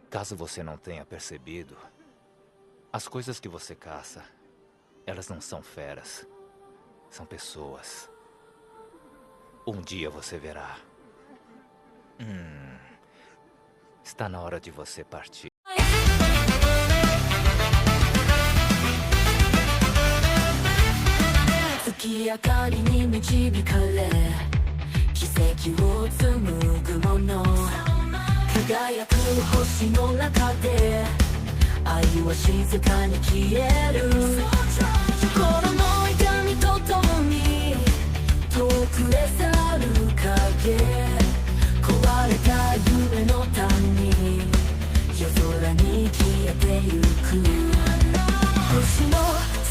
Caso você não tenha percebido, as coisas que você caça, elas não são feras, são pessoas. Um dia você verá. Está na hora de você partir. 月明かりに導かれ奇跡を紡ぐもの輝く星の中で愛は静かに消える心の痛みとともに遠くへ去る影壊れた夢の谷夜空に消えてゆく星の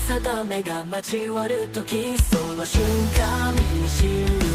定めが交わるときその瞬間に知る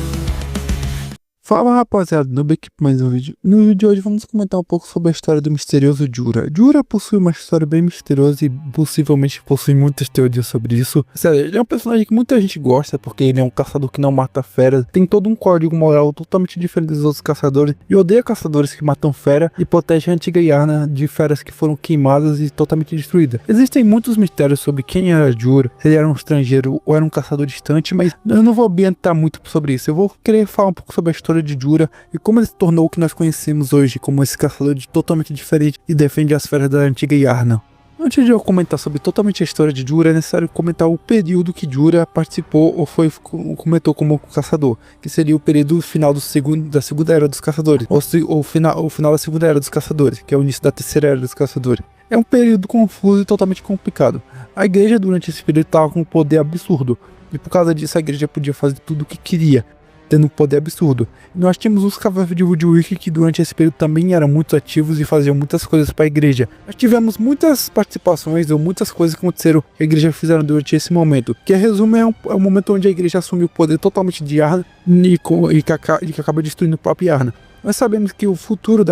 Fala rapaziada, Noob aqui para mais um vídeo. No vídeo de hoje vamos comentar um pouco sobre a história do misterioso Jura. Jura possui uma história bem misteriosa e possivelmente possui muitas teorias sobre isso. Sério, ele é um personagem que muita gente gosta porque ele é um caçador que não mata fera, tem todo um código moral totalmente diferente dos outros caçadores e odeia caçadores que matam fera e protege a antiga Yarna de feras que foram queimadas e totalmente destruídas. Existem muitos mistérios sobre quem era Jura, se ele era um estrangeiro ou era um caçador distante, mas eu não vou ambientar muito sobre isso. Eu vou querer falar um pouco sobre a história de Jura e como ele se tornou o que nós conhecemos hoje como esse caçador totalmente diferente e defende as feras da antiga Yarna. Antes de eu comentar sobre totalmente a história de Jura, é necessário comentar o período que Jura participou ou comentou como caçador, que seria o período final da segunda era dos caçadores, ou o final da segunda era dos caçadores, que é o início da terceira era dos caçadores. É um período confuso e totalmente complicado. A igreja durante esse período estava com um poder absurdo, e por causa disso a igreja podia fazer tudo o que queria, tendo um poder absurdo. E nós tínhamos os Cavaleiros de Woodwick que durante esse período também eram muito ativos e faziam muitas coisas para a igreja. Nós tivemos muitas participações ou muitas coisas que aconteceram que a igreja fizeram durante esse momento, que a resumo é um momento onde a igreja assumiu o poder totalmente de Yarna e que acaba destruindo o próprio Yarna. Nós sabemos que o futuro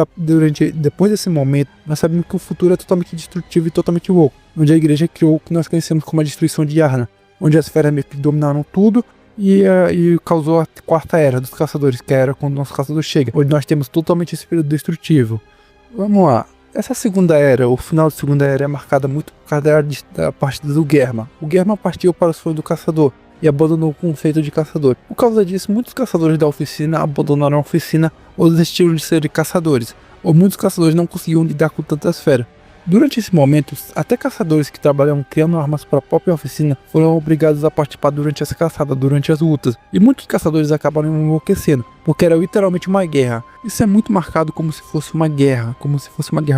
depois desse momento, nós sabemos que o futuro é totalmente destrutivo e totalmente louco, onde a igreja criou o que nós conhecemos como a destruição de Yarna, onde as feras meio que dominaram tudo e causou a quarta era dos caçadores, que era quando o nosso caçador chega, onde nós temos totalmente esse período destrutivo. Vamos lá. Essa segunda era, o final da segunda era é marcada muito por causa da partida do Germa. O Germa partiu para os sonhos do caçador e abandonou o conceito de caçador. Por causa disso, muitos caçadores da oficina abandonaram a oficina ou desistiram de serem caçadores, ou muitos caçadores não conseguiam lidar com tantas feras. Durante esse momento, até caçadores que trabalham criando armas para a própria oficina foram obrigados a participar durante essa caçada, durante as lutas. E muitos caçadores acabaram enlouquecendo, porque era literalmente uma guerra. Isso é muito marcado como se fosse uma guerra,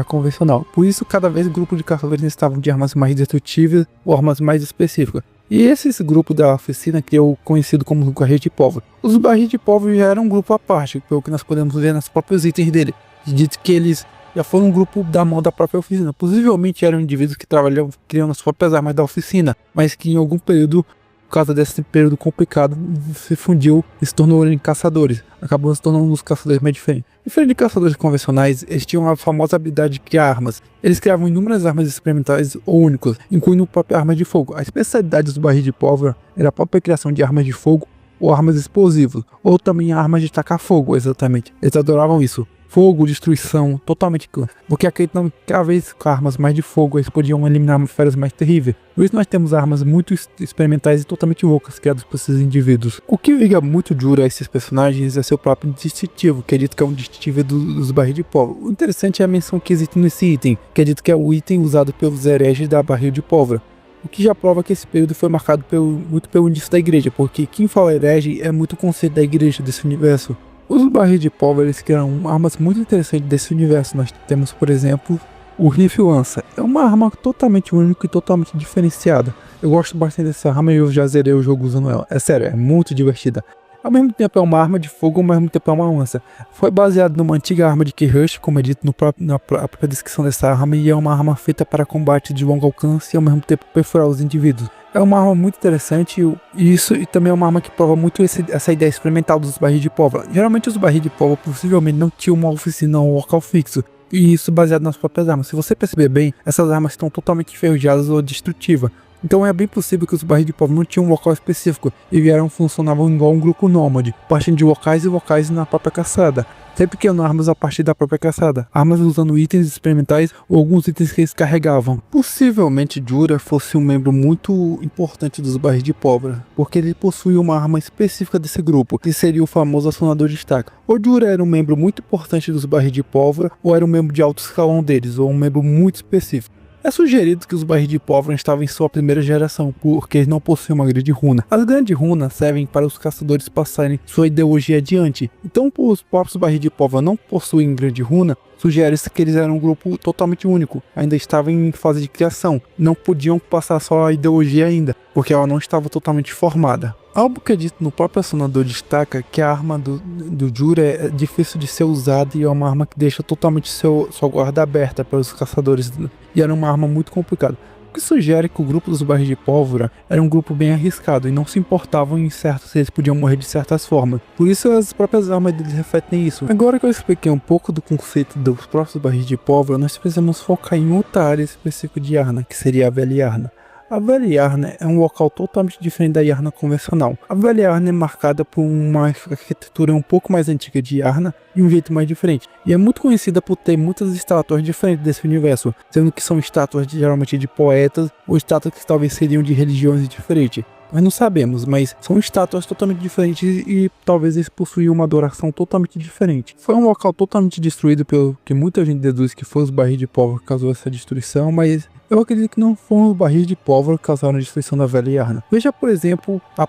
convencional. Por isso, cada vez o grupo de caçadores necessitavam de armas mais destrutíveis ou armas mais específicas. E esse grupo da oficina criou o conhecido como os Barris de Pólvora. Os Barris de Pólvora já eram um grupo à parte, pelo que nós podemos ver nos próprios itens dele. Dito que eles já foram um grupo da mão da própria oficina. Possivelmente eram indivíduos que trabalhavam criando as próprias armas da oficina, mas que em algum período, por causa desse período complicado, se fundiu e se tornou em caçadores. Acabou se tornando uns caçadores mais diferentes. Diferente de caçadores convencionais, eles tinham a famosa habilidade de criar armas. Eles criavam inúmeras armas experimentais ou únicas, incluindo a própria arma de fogo. A especialidade dos Barris de Pólvora era a própria criação de armas de fogo ou armas explosivas, ou também armas de tacar fogo, exatamente. Eles adoravam isso. Fogo, destruição, totalmente. Porque acreditavam que cada vez com armas mais de fogo eles podiam eliminar feras mais terríveis. Por isso nós temos armas muito experimentais e totalmente loucas criadas por esses indivíduos. O que liga muito Jura a esses personagens é seu próprio distintivo, que é dito que é um distintivo dos Barris de Pólvora. O interessante é a menção que existe nesse item, que é dito que é o item usado pelos hereges da Barril de Pólvora. O que já prova que esse período foi marcado muito pelo início da igreja, porque quem fala herege é muito o conceito da igreja desse universo. Os Barris de Pólvora eles criaram armas muito interessantes desse universo. Nós temos, por exemplo, o rifle lança. É uma arma totalmente única e totalmente diferenciada. Eu gosto bastante dessa arma e eu já zerei o jogo usando ela. É sério, é muito divertida. Ao mesmo tempo é uma arma de fogo, ao mesmo tempo é uma lança. Foi baseado numa antiga arma de K-Rush, como é dito na própria descrição dessa arma, e é uma arma feita para combate de longo alcance e ao mesmo tempo perfurar os indivíduos. É uma arma muito interessante e também é uma arma que prova muito essa ideia experimental dos Barris de Pólvora. Geralmente os Barris de Pólvora possivelmente não tinham uma oficina ou um local fixo, e isso baseado nas próprias armas. Se você perceber bem, essas armas estão totalmente enferrujadas ou destrutivas, Então é bem possível que os barris de pólvora não tinham um local específico e funcionavam igual um grupo nômade, partindo de locais e locais na própria caçada, sempre criando armas a partir da própria caçada, armas usando itens experimentais ou alguns itens que eles carregavam. Possivelmente Jura fosse um membro muito importante dos barris de pólvora, porque ele possuía uma arma específica desse grupo, que seria o famoso acionador de estaca. Ou Jura era um membro muito importante dos barris de pólvora, ou era um membro de alto escalão deles, ou um membro muito específico. É sugerido que os barris de pólvora estavam em sua primeira geração, porque eles não possuem uma grande runa. As grandes runas servem para os caçadores passarem sua ideologia adiante. Então, os próprios barris de pólvora não possuem grande runa, sugere-se que eles eram um grupo totalmente único, ainda estavam em fase de criação, não podiam passar só a ideologia ainda, porque ela não estava totalmente formada. Algo que é dito no próprio acionador destaca que a arma do Jura é difícil de ser usada e é uma arma que deixa totalmente sua guarda aberta para os caçadores, e era uma arma muito complicada. O que sugere que o grupo dos barris de pólvora era um grupo bem arriscado e não se importavam se eles podiam morrer de certas formas. Por isso as próprias armas deles refletem isso. Agora que eu expliquei um pouco do conceito dos próprios barris de pólvora, nós precisamos focar em outra área específica de Yarna, que seria a Velha Yarna. A Velha Yarna é um local totalmente diferente da Yarna convencional. A Velha Yarna é marcada por uma arquitetura um pouco mais antiga de Yarna e um jeito mais diferente. E é muito conhecida por ter muitas estátuas diferentes desse universo, sendo que são estátuas geralmente de poetas ou estátuas que talvez seriam de religiões diferentes. Nós não sabemos, mas são estátuas totalmente diferentes e talvez eles possuíam uma adoração totalmente diferente. Foi um local totalmente destruído pelo que muita gente deduz que foi os barris de pólvora que causou essa destruição, mas eu acredito que não foram os barris de pólvora que causaram a destruição da Velha Yarna. Veja, por exemplo, as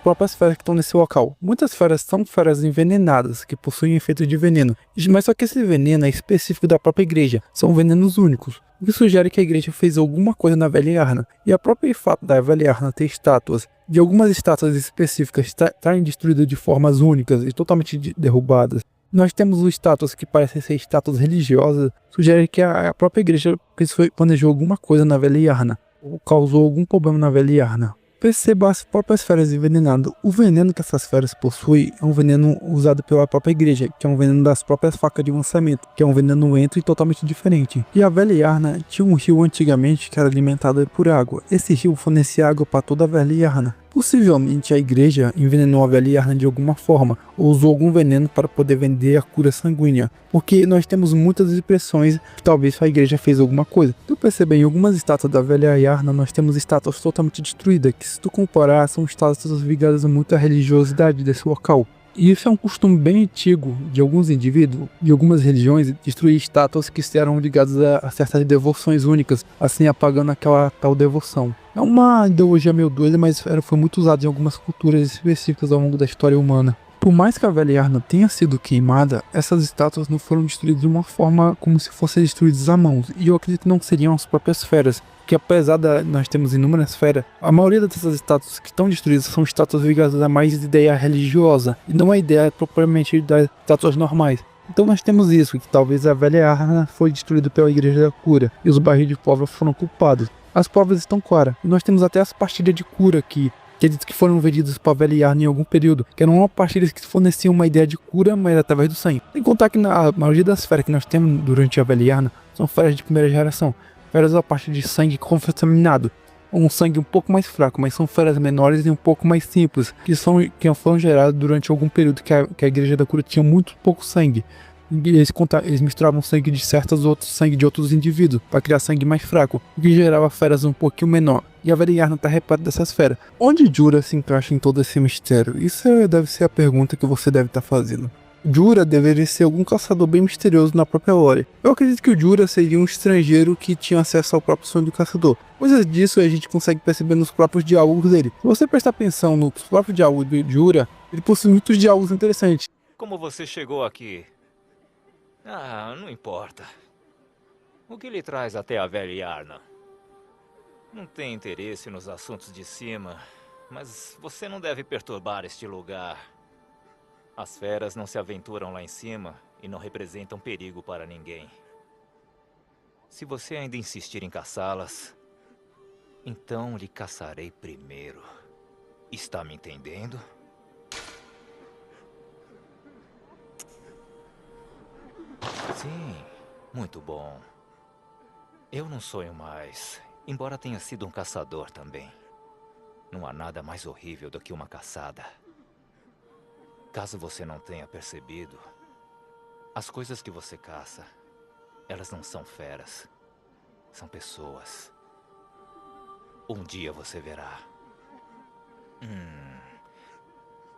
próprias feras que estão nesse local. Muitas feras são feras envenenadas, que possuem efeito de veneno. Mas só que esse veneno é específico da própria igreja. São venenos únicos. O que sugere que a igreja fez alguma coisa na Velha Yarna. E a própria fato da Velha Yarna ter estátuas, de algumas estátuas específicas estarem destruídas de formas únicas e totalmente derrubadas. Nós temos estátuas que parecem ser estátuas religiosas, sugere que a própria igreja planejou alguma coisa na Velha Yarna, ou causou algum problema na Velha Yarna. Perceba as próprias feras envenenadas. O veneno que essas feras possuem é um veneno usado pela própria igreja, que é um veneno das próprias facas de lançamento, que é um veneno lento e totalmente diferente. E a Velha Yarna tinha um rio antigamente que era alimentado por água. Esse rio fornecia água para toda a Velha Yarna. Possivelmente a igreja envenenou a Velha Yarna de alguma forma, ou usou algum veneno para poder vender a cura sanguínea, porque nós temos muitas expressões que talvez a igreja fez alguma coisa. Se tu perceber, em algumas estátuas da Velha Yarna nós temos estátuas totalmente destruídas, que se tu comparar são estátuas ligadas muito à religiosidade desse local. E isso é um costume bem antigo de alguns indivíduos, de algumas religiões, destruir estátuas que eram ligadas a certas devoções únicas, assim apagando aquela tal devoção. É uma ideologia meio doida, mas foi muito usada em algumas culturas específicas ao longo da história humana. Por mais que a Velha Yarna tenha sido queimada, essas estátuas não foram destruídas de uma forma como se fossem destruídas à mão, e eu acredito que não seriam as próprias feras, que apesar de nós termos inúmeras feras, a maioria dessas estátuas que estão destruídas são estátuas ligadas a mais ideia religiosa, e não a ideia propriamente das estátuas normais. Então nós temos isso, que talvez a Velha Yarna foi destruída pela Igreja da Cura, e os barris de pólvora foram culpados. As provas estão claras, e nós temos até as pastilhas de cura que diz que foram vendidas para a Velha Yarna em algum período, que eram uma pastilhas que forneciam uma ideia de cura, mas através do sangue. Sem contar que a maioria das feras que nós temos durante a Velha Yarna são feras de primeira geração, feras a partir de sangue contaminado, um sangue um pouco mais fraco, mas são feras menores e um pouco mais simples, que foram geradas durante algum período que a Igreja da Cura tinha muito pouco sangue. Eles misturavam sangue de sangue de outros indivíduos para criar sangue mais fraco, o que gerava feras um pouquinho menor. E a Velha Yarna está repleta dessas feras. Onde Jura se encaixa em todo esse mistério? Isso deve ser a pergunta que você deve estar fazendo. Jura deveria ser algum caçador bem misterioso na própria lore. Eu acredito que o Jura seria um estrangeiro que tinha acesso ao próprio sonho do caçador. Coisas disso a gente consegue perceber nos próprios diálogos dele. Se você prestar atenção nos próprios diálogos do Jura, ele possui muitos diálogos interessantes. Como você chegou aqui? Ah, não importa. O que lhe traz até a Velha Yarna? Não tem interesse nos assuntos de cima, mas você não deve perturbar este lugar. As feras não se aventuram lá em cima e não representam perigo para ninguém. Se você ainda insistir em caçá-las, então lhe caçarei primeiro. Está me entendendo? Sim, muito bom. Eu não sonho mais. Embora tenha sido um caçador também, não há nada mais horrível do que uma caçada. Caso você não tenha percebido, as coisas que você caça, elas não são feras, são pessoas. Um dia você verá.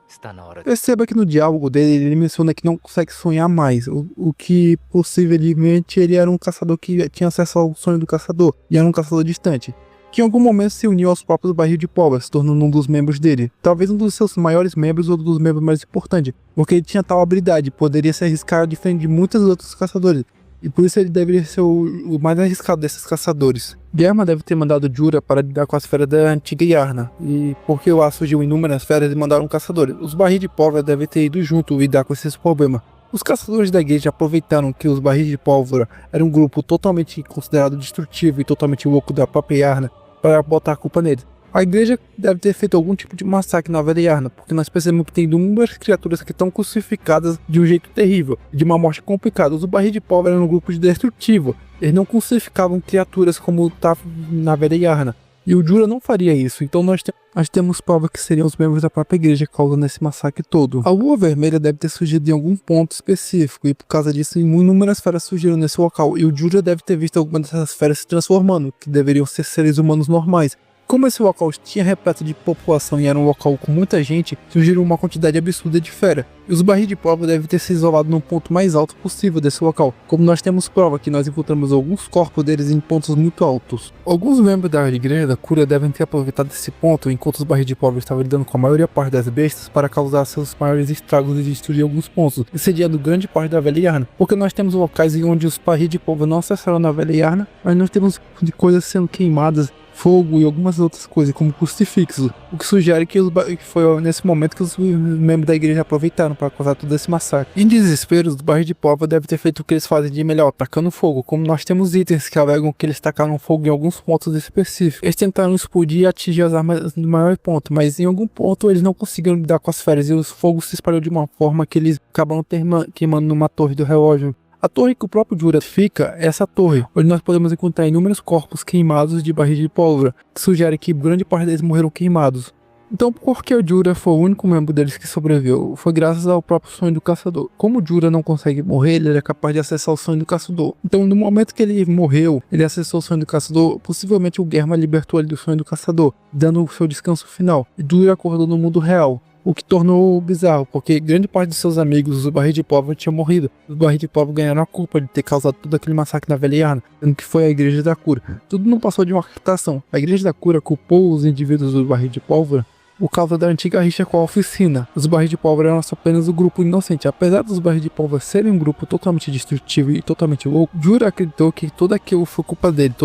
Está na hora de... Perceba que no diálogo dele, ele menciona que não consegue sonhar mais, o que possivelmente ele era um caçador que tinha acesso ao sonho do caçador, e era um caçador distante, que em algum momento se uniu aos próprios barris de pólvora, se tornando um dos membros dele, talvez um dos seus maiores membros ou um dos membros mais importantes, porque ele tinha tal habilidade, poderia se arriscar diferente de muitos outros caçadores, e por isso ele deveria ser o mais arriscado desses caçadores. Germa deve ter mandado Jura para lidar com as feras da antiga Yarna, e porque lá surgiu inúmeras feras e mandaram caçadores. Os barris de pólvora devem ter ido junto lidar com esses problemas. Os caçadores da igreja aproveitaram que os barris de pólvora eram um grupo totalmente considerado destrutivo e totalmente louco da própria Yarna para botar a culpa neles. A igreja deve ter feito algum tipo de massacre na Velha Yarna, porque nós percebemos que tem inúmeras criaturas que estão crucificadas de um jeito terrível, de uma morte complicada. Os barris de pólvora eram um grupo de destrutivo, eles não crucificavam criaturas como estava na Velha Yarna. E o Jura não faria isso, então nós temos prova que seriam os membros da própria igreja causando esse massacre todo. A lua vermelha deve ter surgido em algum ponto específico, e por causa disso inúmeras feras surgiram nesse local, e o Jura deve ter visto alguma dessas feras se transformando, que deveriam ser seres humanos normais. Como esse local tinha repleto de população e era um local com muita gente, surgiram uma quantidade absurda de fera. E os barris de pólvora devem ter se isolado no ponto mais alto possível desse local, como nós temos prova que nós encontramos alguns corpos deles em pontos muito altos. Alguns membros da igreja da cura devem ter aproveitado esse ponto enquanto os barris de pólvora estavam lidando com a maioria parte das bestas para causar seus maiores estragos e destruir alguns pontos, incendiando grande parte da Velha Yarna, porque nós temos locais onde os barris de pólvora não acessaram na Velha Yarna, mas nós temos de coisas sendo queimadas, fogo e algumas outras coisas, como crucifixos, o que sugere que foi nesse momento que os membros da igreja aproveitaram para causar todo esse massacre. Em desespero, os barris de pólvora devem ter feito o que eles fazem de melhor, atacando fogo, como nós temos itens que alegam que eles tacaram fogo em alguns pontos específicos. Eles tentaram explodir e atingir as armas no maior ponto, mas em algum ponto eles não conseguiram lidar com as feras e o fogo se espalhou de uma forma que eles acabaram queimando numa torre do relógio. A torre que o próprio Jura fica é essa torre, onde nós podemos encontrar inúmeros corpos queimados de barris de pólvora, que sugere que grande parte deles morreram queimados. Então, porque o Jura foi o único membro deles que sobreviveu, foi graças ao próprio sonho do caçador. Como o Jura não consegue morrer, ele é capaz de acessar o sonho do caçador. Então, no momento que ele morreu, ele acessou o sonho do caçador, possivelmente o Germa libertou ele do sonho do caçador, dando o seu descanso final. E Jura acordou no mundo real. O que tornou bizarro, porque grande parte de seus amigos, os barris de pólvora, tinham morrido. Os barris de pólvora ganharam a culpa de ter causado todo aquele massacre na Velha Yarna, sendo que foi a Igreja da Cura. Tudo não passou de uma captação. A Igreja da Cura culpou os indivíduos dos barris de pólvora por causa da antiga rixa com a oficina. Os barris de pólvora eram apenas o grupo inocente. Apesar dos barris de pólvora serem um grupo totalmente destrutivo e totalmente louco, Jura acreditou que tudo aquilo foi culpa dele,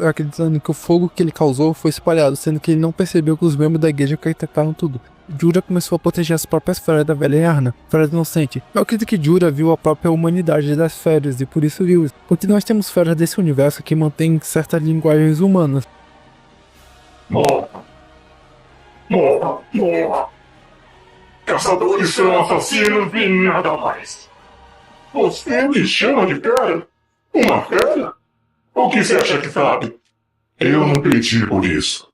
acreditando que o fogo que ele causou foi espalhado, sendo que ele não percebeu que os membros da igreja arquitetaram tudo. Jura começou a proteger as próprias feras da Velha Yarna, feras inocentes. Eu acredito que Jura viu a própria humanidade das feras e por isso viu isso. Porque nós temos feras desse universo que mantêm certas linguagens humanas. Morra! Morra! Morra! Caçadores são assassinos e nada mais. Você me chama de fera? Uma fera? O que você acha que sabe? Eu não pedi por isso.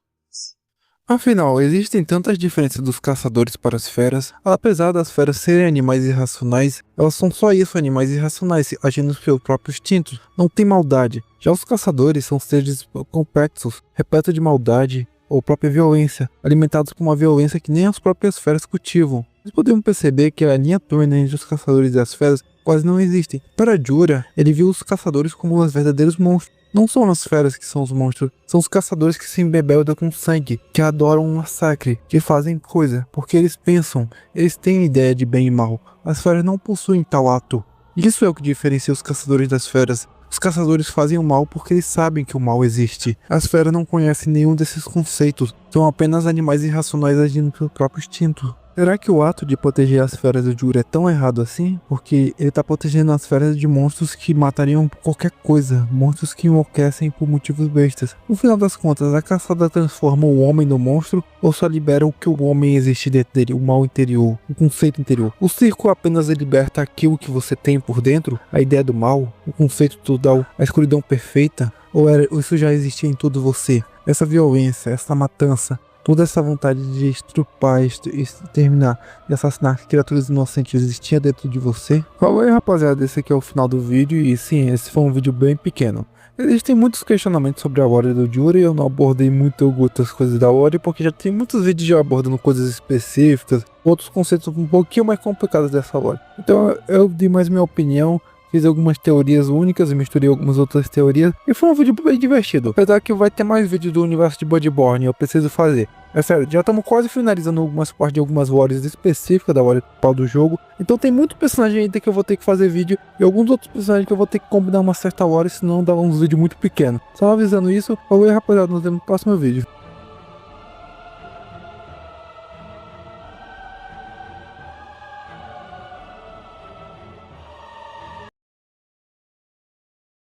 Afinal, existem tantas diferenças dos caçadores para as feras. Apesar das feras serem animais irracionais, elas são só isso, animais irracionais, agindo pelo próprio instinto. Não tem maldade. Já os caçadores são seres complexos, repletos de maldade ou própria violência, alimentados por uma violência que nem as próprias feras cultivam. Nós podemos perceber que a linha tônica entre os caçadores e as feras quase não existe. Para Jura, ele viu os caçadores como os verdadeiros monstros. Não são as feras que são os monstros, são os caçadores que se embebedam com sangue, que adoram um massacre, que fazem coisa, porque eles pensam, eles têm ideia de bem e mal. As feras não possuem tal ato. Isso é o que diferencia os caçadores das feras. Os caçadores fazem o mal porque eles sabem que o mal existe. As feras não conhecem nenhum desses conceitos, são apenas animais irracionais agindo pelo próprio instinto. Será que o ato de proteger as feras do Jura é tão errado assim? Porque ele está protegendo as feras de monstros que matariam qualquer coisa, monstros que enlouquecem por motivos bestas. No final das contas, a caçada transforma o homem no monstro ou só libera o que o homem existe dentro dele, o mal interior, o conceito interior? O circo apenas liberta aquilo que você tem por dentro, a ideia do mal, o conceito total, a escuridão perfeita. Ou isso já existia em todo você? Essa violência, essa matança, toda essa vontade de estrupar, exterminar e assassinar criaturas inocentes existia dentro de você? Falou aí, rapaziada, esse aqui é o final do vídeo e sim, esse foi um vídeo bem pequeno. Existem muitos questionamentos sobre a lore do Jura e eu não abordei muito outras coisas da lore porque já tem muitos vídeos já abordando coisas específicas, outros conceitos um pouquinho mais complicados dessa lore. Então eu dei mais minha opinião, fiz algumas teorias únicas e misturei algumas outras teorias e foi um vídeo bem divertido. Apesar que vai ter mais vídeos do universo de Bloodborne, eu preciso fazer. É sério, já estamos quase finalizando algumas partes de algumas lores específicas da lore principal do jogo. Então tem muito personagem ainda que eu vou ter que fazer vídeo e alguns outros personagens que eu vou ter que combinar uma certa lore, senão dá uns vídeos muito pequenos. Só avisando isso, falou aí, rapaziada, nos vemos no próximo vídeo.